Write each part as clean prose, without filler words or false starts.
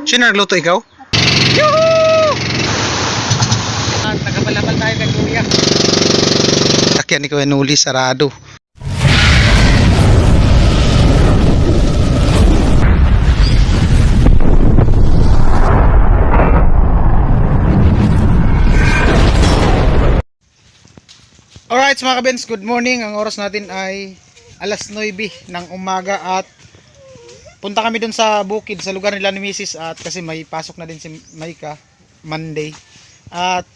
Sino nagluto, ikaw? Nakabalabal tayo kay kuya. Sakyan ni Kuya Nuli, sarado. Alright mga kabens, good morning. Ang oras natin ay alas 9 ng umaga at punta kami dun sa bukid sa lugar nila ni Mrs. At kasi may pasok na din si Maika Monday. At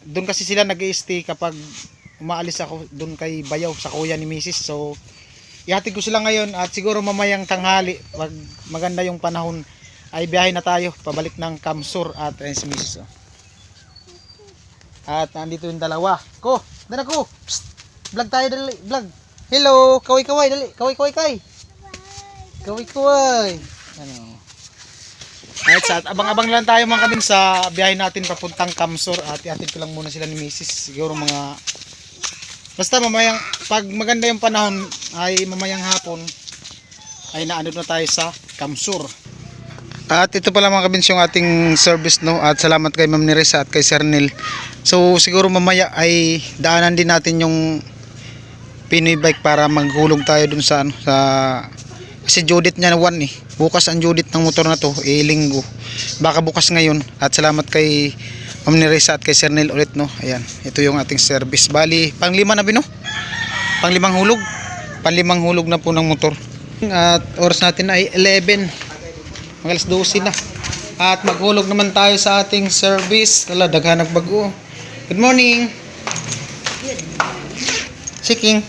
dun kasi sila nag-i-stay kapag umaalis ako dun kay Bayaw sa kuya ni Mrs. So ihatid ko sila ngayon at siguro mamayang tanghali pag maganda yung panahon ay biyahe na tayo pabalik ng Kamsur at si Mrs. At nandito yung dalawa. Ko, dala ko. Psst. Vlog tayo dali, vlog. Hello, kaway-kaway dali. Kaway-kaway kay. Kaway-kaway. Ano. Right, at abang-abang lang tayo mga kabin sa biyahe natin papuntang Kamsur at ihatid ko lang muna sila ni Mrs. Siguro mga basta mamayang pag maganda yung panahon ay mamayang hapon ay naano na tayo sa Kamsur. At ito pala mga kabins yung ating service, no, at salamat kay Ma'am Nerissa at kay Sir Neil. So siguro mamaya ay daanan din natin yung Pinoy bike para maghulog tayo dun sa, sa kasi Judith niya na one bukas ang Judith ng motor na to linggo, baka bukas ngayon. At salamat kay Ma'am Nerissa at kay Sir Neil ulit, no. Ayan, ito yung ating service. Bali panglima na bino, panglimang hulog na po ng motor. At oras natin ay 11, alas 12 na. At maghulog naman tayo sa ating service. Tala, daghan nagbago. Good morning. Siking.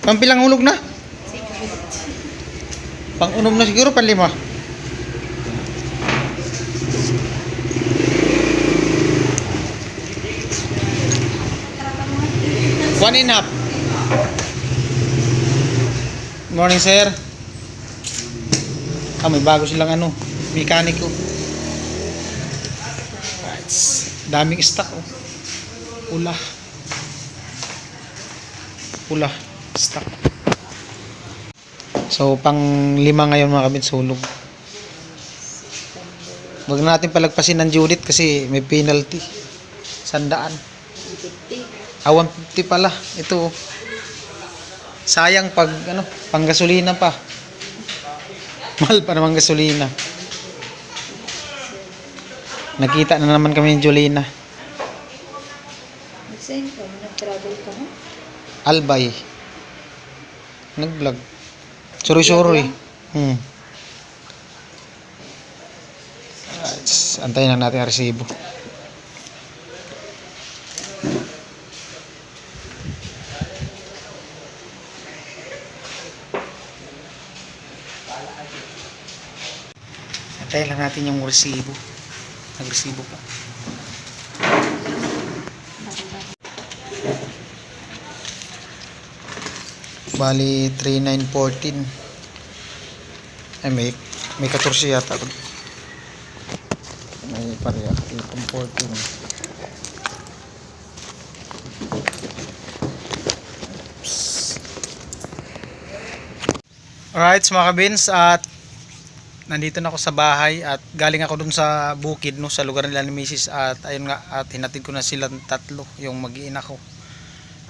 Pampilang hulog na? Pang-unom na siguro, panlima. One and a half. Morning, sir. May bago silang mekaniko. Right. Daming stock, pula stock. So pang 5 ngayon mga kabits hulog. Wag natin palagpasin ng Judith kasi may penalty. 100. 150 pala. Ito sayang pag pang gasolina pa. Mahal pa naman gasolina. Nakita na naman kami yung Jolina. Nag-travel ka mo? Albay. Nag-vlog. Sorry. Antayin lang natin ang resibo. Antayin lang natin yung resibo. Nag-resibo pa. Bali 3914. Ay may 14 yata. May pareha 14. Alright mga kabins, at nandito na ako sa bahay at galing ako dun sa bukid, no, sa lugar nila ni Mrs. At ayun nga, at hinatid ko na silang tatlo, yung mag-iina ko.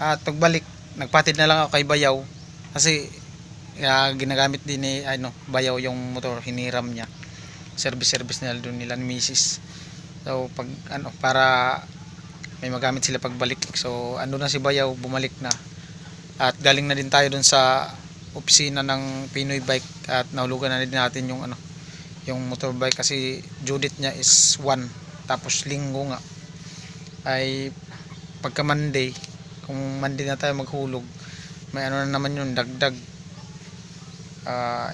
At pagbalik, nagpatid na lang ako kay Bayaw kasi ginagamit din ni Bayaw yung motor, hiniram niya. Service nila doon nila ni Mrs. So pag para may magamit sila pagbalik. So ando na si Bayaw, bumalik na. At galing na din tayo doon sa opisina ng Pinoy Bike at nahulugan na din natin yung motorbike kasi Judith niya is 1, tapos linggo nga ay pagka Monday, kung Monday na tayo maghulog, may na naman yung dagdag.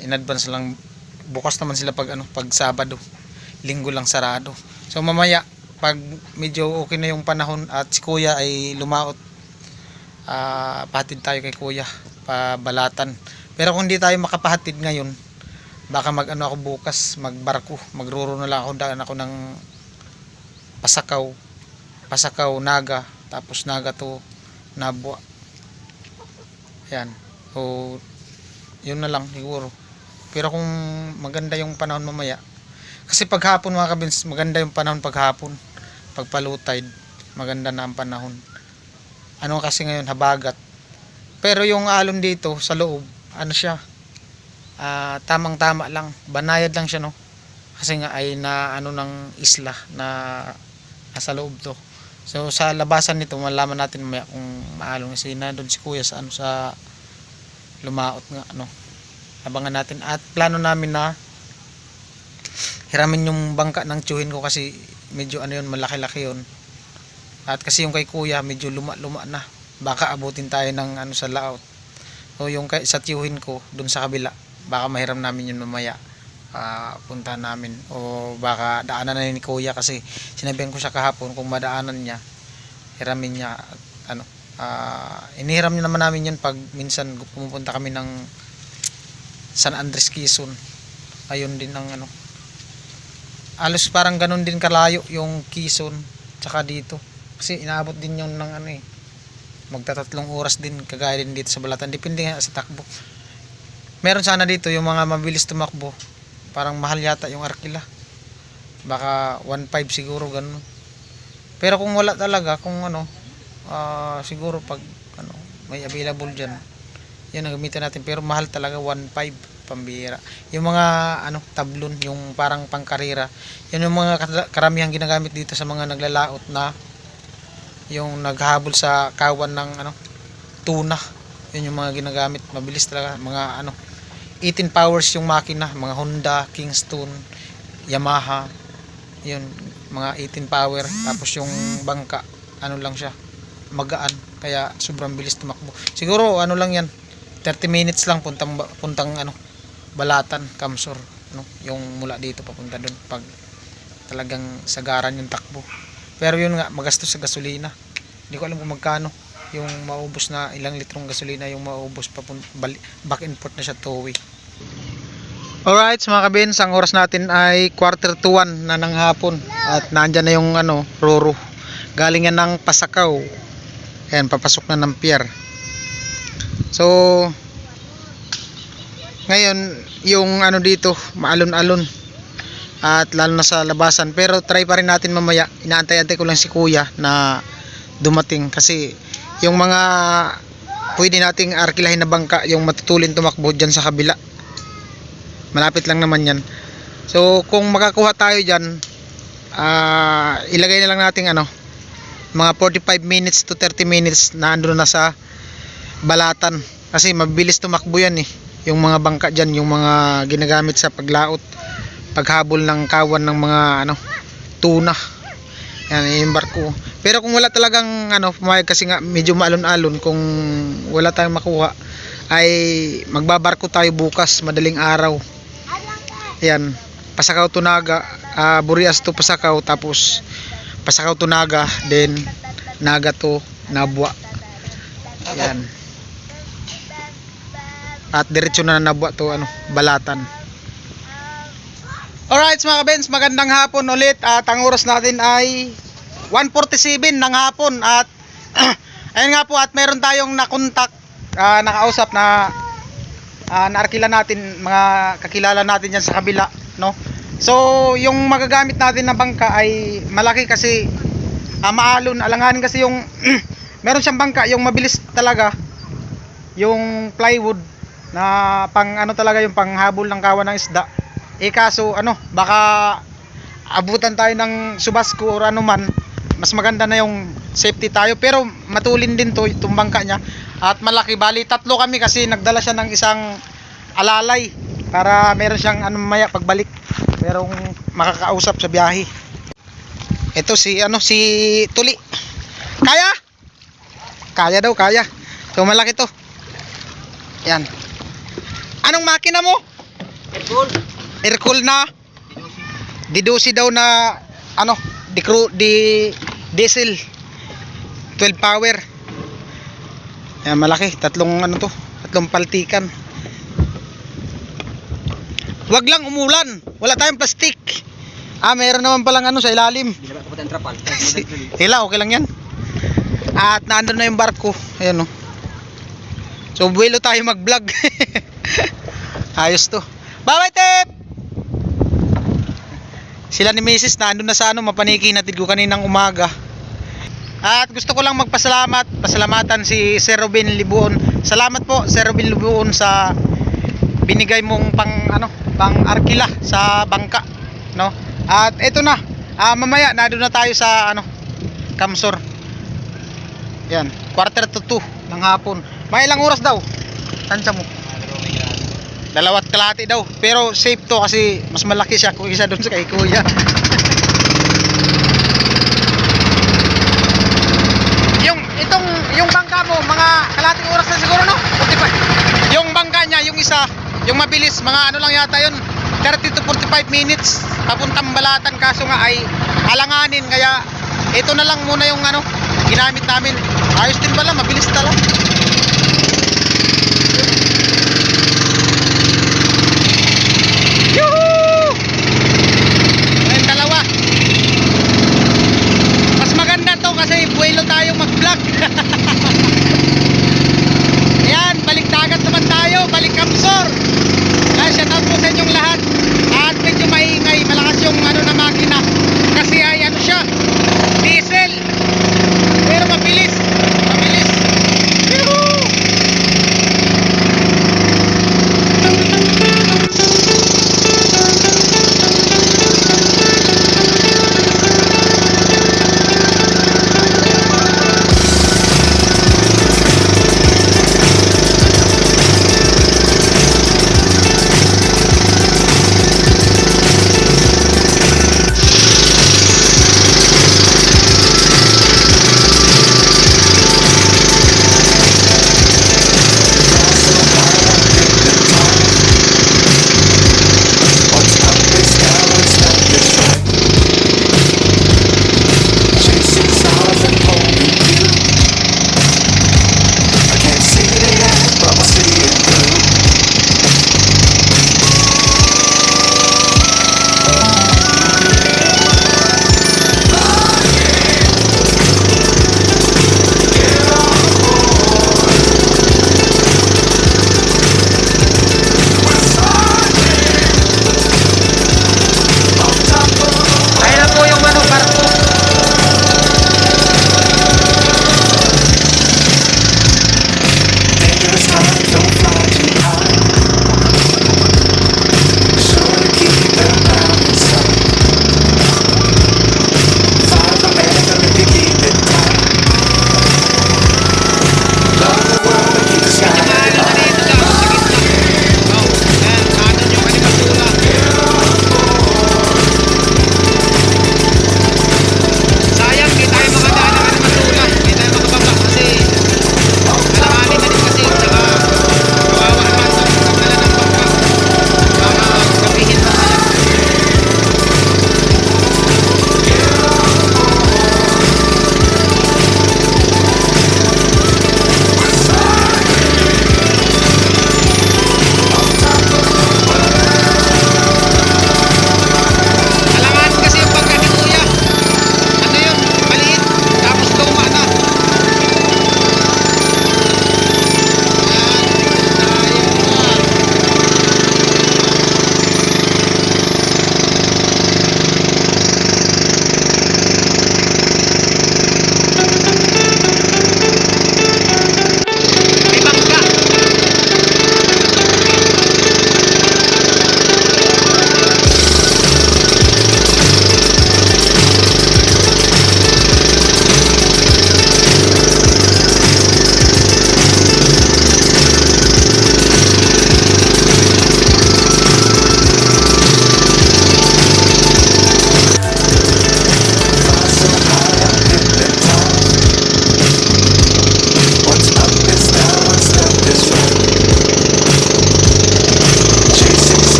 In advance lang, bukas naman sila pag Sabado, linggo lang sarado. So mamaya pag medyo okay na yung panahon at si kuya ay lumaot, patid tayo kay kuya pabalatan. Pero kung hindi tayo makapahatid ngayon, baka ako bukas, magbarko, magruro na lang ako, daan ako ng Pasakaw, Naga, tapos Naga to Nabua. Ayan. So yun na lang siguro. Pero kung maganda yung panahon mamaya, kasi paghapon mga kabins, maganda yung panahon paghapon. Pag low tide, maganda na ang panahon. Ano kasi ngayon, habagat. Pero yung alon dito sa loob, ano siya, tamang-tama lang. Banayad lang siya, no? Kasi nga ay na ano ng isla na nasa loob to. So sa labasan nito, malaman natin mamaya kung maalon, kasi na doon si kuya sa ano, sa lumaot nga, ano. Abangan natin, at plano namin na hiramin yung bangka ng tiyuhin ko, kasi medyo ano yun, malaki-laki yun. At kasi yung kay kuya medyo luma-luma na, baka abutin tayo ng ano sa laot. O yung kay sa tiyuhin ko dun sa kabila, baka mahiram namin yun mamaya, punta namin, o baka daanan na ni kuya, kasi sinabihan ko siya kahapon kung madaanan niya, hiramin niya. At ano, inihiram niya naman namin yun pag minsan pumupunta kami ng San Andres, Quezon. Ayun din ang ano, alos parang ganun din kalayo yung Quezon tsaka dito, kasi inaabot din yun ng ano magtatatlong oras din, kagaya din dito sa Balatan, depende nga sa takbo. Meron sana dito yung mga mabilis tumakbo, parang mahal yata yung Arkila, baka 1.5 siguro ganun. Pero kung wala talaga, kung ano, siguro pag ano, may available dyan, yun ang gamitin natin. Pero mahal talaga, 1.5, pambira. Yung mga ano, tablon, yung parang pangkarera, yun yung mga karamihang ginagamit dito sa mga naglalaot, na yung naghabol sa kawan ng ano, tuna. Yun yung mga ginagamit, mabilis talaga, mga ano, 18 powers yung makina, mga Honda, Kingston, Yamaha, yun, mga 18 power. Tapos yung bangka, ano lang siya, magaan, kaya sobrang bilis tumakbo. Siguro ano lang yan, 30 minutes lang puntang ano, Balatan, Kamsur, no? Yung mula dito papunta doon, pag talagang sagaran yung takbo. Pero yun nga, magastos sa gasolina. Hindi ko alam kung magkano yung maubos, na ilang litrong gasolina yung maubos back and forth na siya towi. Alright, mga kabins, ang oras natin ay 1:45 na ng hapon, at nandyan na yung ano, Roro. Galing yan ng Pasakaw. Ayan, papasok na ng pier. So ngayon, yung ano dito, maalon-alon, at lalo na sa labasan. Pero try pa rin natin mamaya. Inaantay-antay ko lang si kuya na dumating, kasi yung mga pwede nating arkilahin na bangka, yung matutulin tumakbo dyan sa kabila, malapit lang naman yan. So kung makakuha tayo dyan, ilagay na lang natin ano, mga 45 minutes to 30 minutes na ando na sa Balatan, kasi mabilis tumakbo yan yung mga bangka dyan, yung mga ginagamit sa paglaot, paghabol ng kawan ng mga ano, tuna. Yan yung barko. Pero kung wala talagang ano, pumayag, kasi nga medyo maalon-alon, kung wala tayong makuha, ay magbabarko tayo bukas, madaling araw. Yan, Pasakaw to Naga, Burias to Pasakaw, tapos Pasakaw to Naga, then Naga to Nabwa. Yan. At diretso na Nabwa to ano, Balatan. Alright mga kabens, magandang hapon ulit, at ang oras natin ay 1:47 ng hapon, at ayun nga po, at meron tayong nakontak, nakausap na naarkila natin, mga kakilala natin yan sa kabila, no? So yung magagamit natin na bangka ay malaki, kasi maalon, alanganin, kasi yung meron siyang bangka, yung mabilis talaga, yung plywood na pang ano talaga, yung panghabol ng kawan ng isda. Kaso ano, baka abutan tayo ng subasco or ano man, mas maganda na yung safety tayo. Pero matulin din to, itong bangka niya, at malaki. Bali tatlo kami, kasi nagdala siya ng isang alalay para meron siyang ano maya pagbalik, merong makakausap sa biyahe. Ito si ano, si Tuli. Kaya daw, kaya. So malaki to. Yan. Anong makina mo? Aircool na didusi daw na ano, diesel 12 power. Yan, malaki, tatlong ano to, tatlong paltikan. Wag lang umulan, wala tayong plastic. Meron naman palang ano sa ilalim. Hila, okay lang yan. At naandun na yung barko. Ayan o. So buwelo tayo mag vlog. Ayos to. Bye-bye, Tip! Sila ni Mrs. na andun na sa mapaniki natin ko kaninang umaga. At gusto ko lang pasalamatan si Sir Robin Libuon. Salamat po Sir Robin Libuon sa binigay mong pang arkila sa bangka, no? At ito na. Mamaya nandun na tayo sa Kamsor. Yan, 1:45 ng hapon. May ilang oras daw? Tansya mo? 2:30 daw. Pero safe to kasi mas malaki siya kaysa doon sa kay Kuya. yung bangka mo, mga kalating oras na siguro, no? 45. Yung bangka niya, yung isa, yung mabilis, mga lang yata yun, 30 to 45 minutes papuntang Balatan, kaso nga ay alanganin, kaya ito na lang muna yung ginamit namin. Ayos din pala, mabilis talaga. Yuhuu! Ayun, dalawa. Mas maganda to kasi buwelo tayo mag-vlog. Ayan, balik dagat naman tayo, balik Kamsor. Shout out po sa inyong lahat. At medyo maingay, malakas yung na makina kasi ay siya, diesel, pero mabilis. Yuhuu!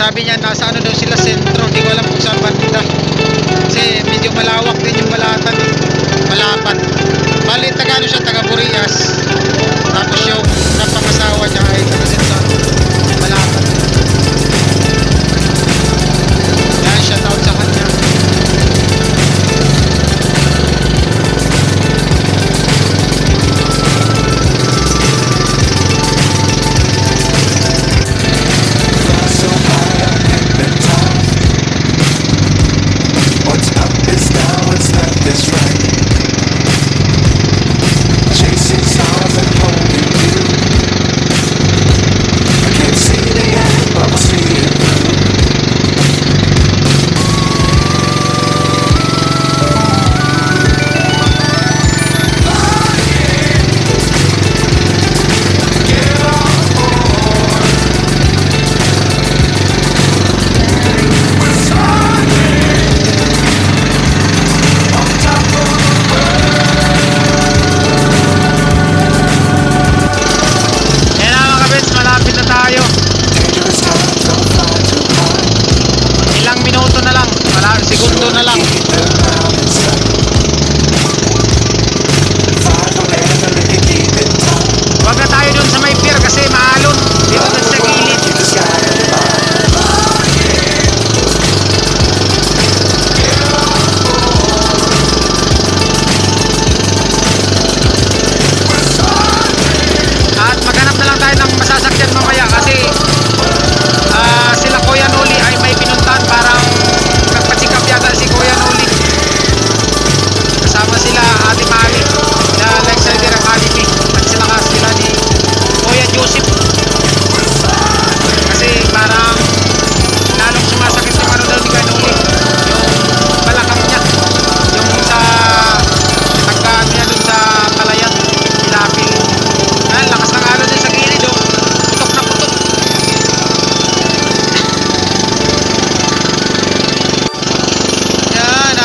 sabi niya nasa ano daw sila sentro, hindi ko alam kung saan banda. Kasi medyo malawak din yung balatan, malapad. Bali taga ano siya, taga Burias. Tapos yung napangasawa niya ay taga din sa malapad. Yan, shout out sa kanya. What's up is down, what's left is right. Chasing stars and holding you. I can't see the end, but we'll see it through. Get on board. We're starting on top of the Yan na mga kabits, malapit na tayo. dangerous times, don't fly too high. Ilang minuto na lang, segundo na lang. Keep them out in sight. Fly forever if you keep it tight. Huwag na tayo dun sa may pier kasi maalon. Dito dun sa gilid. Keep the sky high. At maghanap na lang tayo ng masasakyan mamaya kasi sila Kuya Noli ay may pinuntahan, parang nagpatsikap yata si Kuya Noli. Kasama sila Ate Mali na Lakeside Academy at sila ni Kuya Joseph. Kasi parang lalong sumasakit yung ano daw ni Kuya Noli, yung balakang niya, yung sa pagkaan niya dun sa palayan, ilapil. Lakas ng alon din sa gilid, oh. Putok na putok. Yan,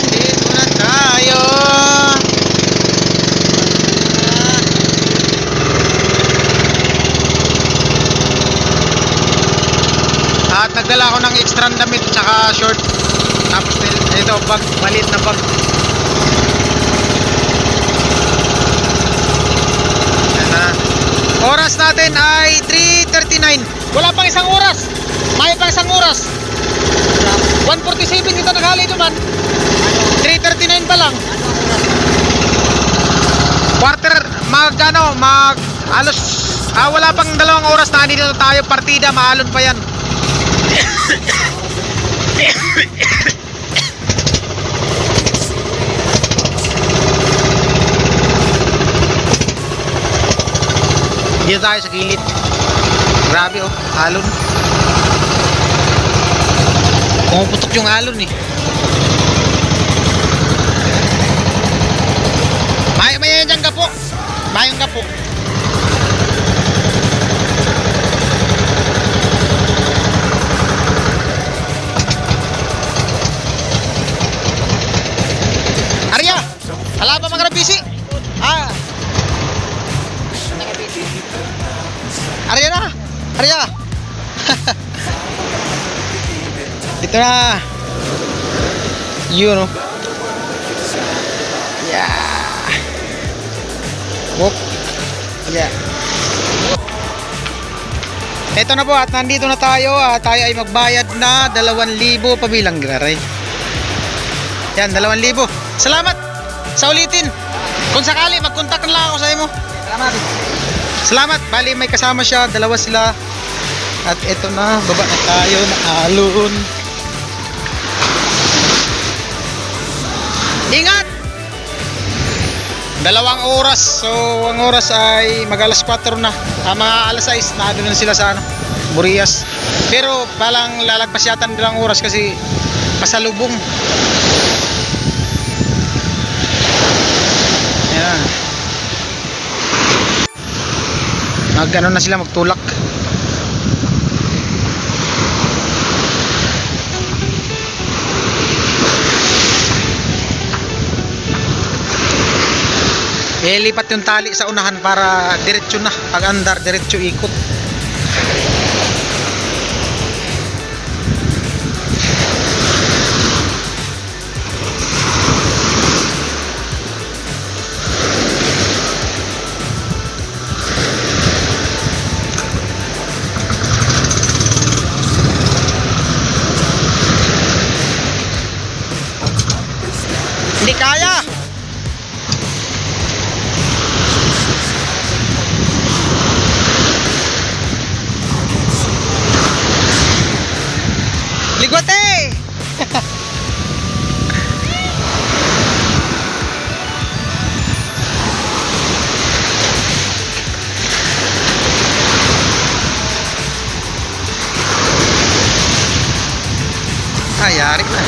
dito na tayo. At nagdala ako ng extra damit tsaka short. Tapos ito, bag, maliit na bag. Yan na. Oras natin ay 3:39. Wala pang isang oras. May pang isang oras. 1:47 kita naghali naman. 3:39 pa lang. Quarter alos wala pang 2 oras na dito tayo partida, maalon pa yan. Dito tayo sa gilid. Grabe, oh, alon. Pumuputok yung alon eh. May dyan gapo. Mayong gapo. Arya! Hala ba mga rabisi? Arya na! Arya! Ito na! Yun, oh. Yeah! Whoop! Yeah! Ito na po at nandito na tayo. Tayo ay magbayad na 2,000 pabilang graray. Yan, 2,000. Salamat sa ulitin. Kung sakali, mag-contact na lang ako sa imo. Salamat. Salamat. Bali, may kasama siya. 2 sila. At ito na, baba na tayo na alon. Ingat! 2 oras. So, ang oras ay mag-alas 4 na. Mga alas 6 na doon sila sa Burias. Pero palang lalagpas yata ng 2 oras kasi pasalubong. Ayan. Mag-ano na sila, magtulak. Lipat yung tali sa unahan para diretso na. Pag andar, diretso ikot. Di kaya! Ligote! Yari na.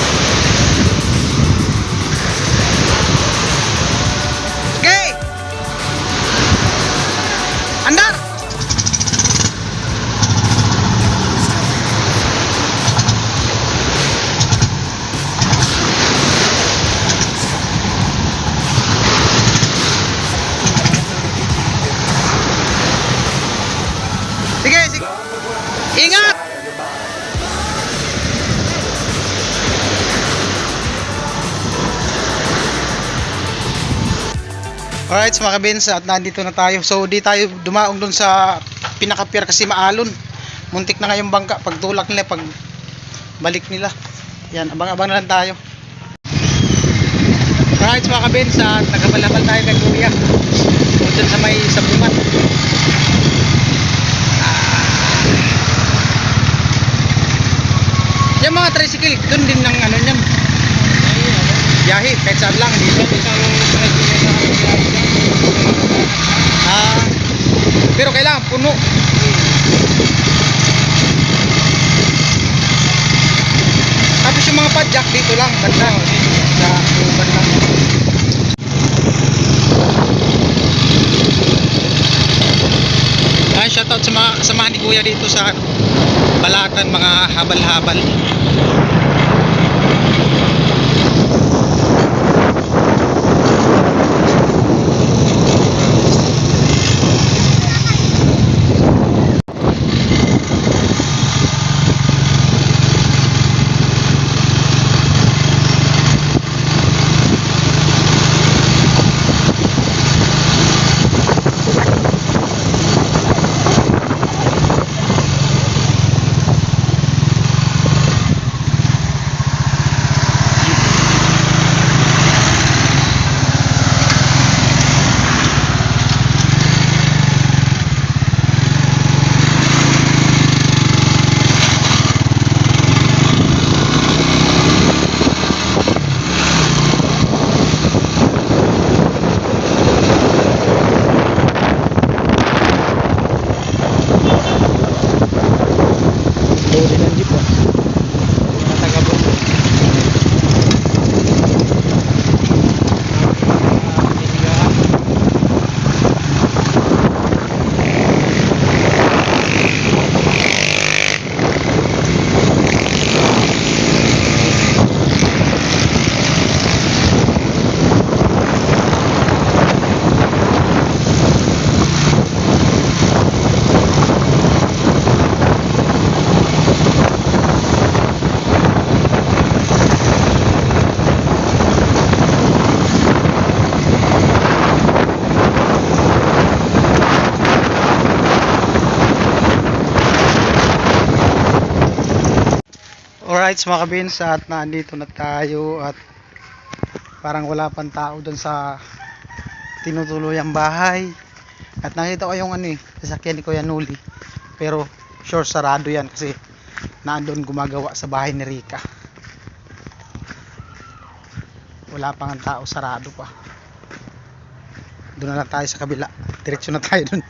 Okay! Andar! Sige, sige. Ingat! Alright, mga kabins, at nandito na tayo. So, di tayo dumaong dun sa pinaka-pier kasi maalon. Muntik na ngayong bangka. Pagtulak nila, pag balik nila. Yan, abang-abang na lang tayo. Alright, mga kabins, at nagkabalabal tayo kay Kuya. Dun sa may sabungan. Yung mga tricycle, dun din ng ano niyan. Biyahe, kahit saan lang dito. Pero kailangan puno. Tapos yung mga padjak dito lang, banda. Sa banda. Ay, shoutout sa mga samahan ni Kuya dito sa Balatan, mga habal-habal. Alright, mga kabins, at nandito na tayo at parang wala pang tao dun sa tinutuluyang bahay. At nakita ko yung sasakyan ni Kuya Noli, pero sure sarado yan kasi naandun gumagawa sa bahay ni Rica. Wala pang tao, sarado pa. Doon na lang tayo sa kabila, diretso na tayo dun.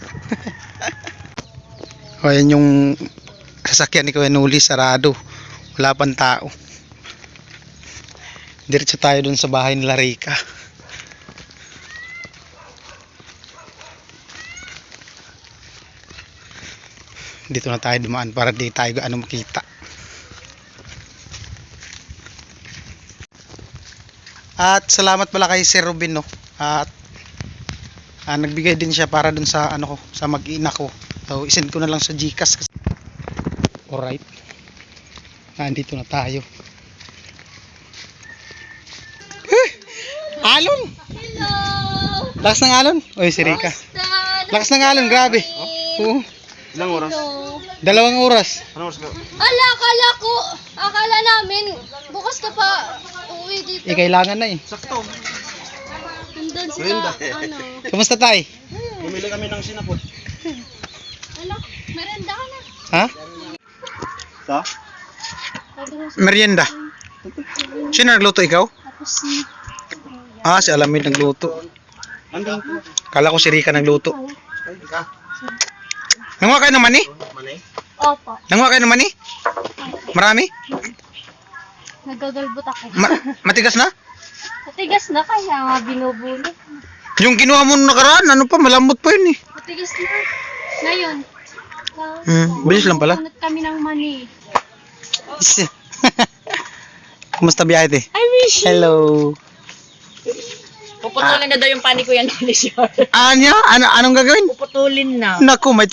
O, yan yung sasakyan ni Kuya Noli, sarado. Wala pang tao. Diretso tayo dun sa bahay nila Rica. Dito na tayo dumaan para di tayo gaano makita. At salamat pala kay Sir Robin, no. At nagbigay din siya para dun sa ko, sa mag-ina ko. So isend ko na lang sa GCash. Alright. Nandito na tayo. Alon! Hello! Lakas ng alon? Oy, si Rica. Lakas ng alon, grabe. Oo. Ilang oras? 2 oras. Anong oras ka? Akala namin, bukas ka pa uwi dito. kailangan na eh. Sakto. Nandun sa, Merinda. ano, Kumusta tay? Bumili kami ng sinapot. ano, merenda ka na. Ha? Sa? Merienda. Sino nagluto, ikaw? Tapos si, Ah, si Alamid nagluto. Andun. Kala ko si Rika nagluto. Ay, ka. Nanguha kayo ng mani? Manay. opo, Nanguha kayo ng mani? Marami? nagagalbot ako. Matigas na? Matigas na kaya nga binubulot. Yung kinuha mo nung nakaraan, ano pa, malambot pa yun eh. Matigas na. Ngayon, Bilis lang pala. bunot kami ng mani. Kumusta biyahe te? I wish you. Hello. Puputulin na daw yung pani ko yan, Holy Shore. Anong gagawin? Puputulin na. Naku, may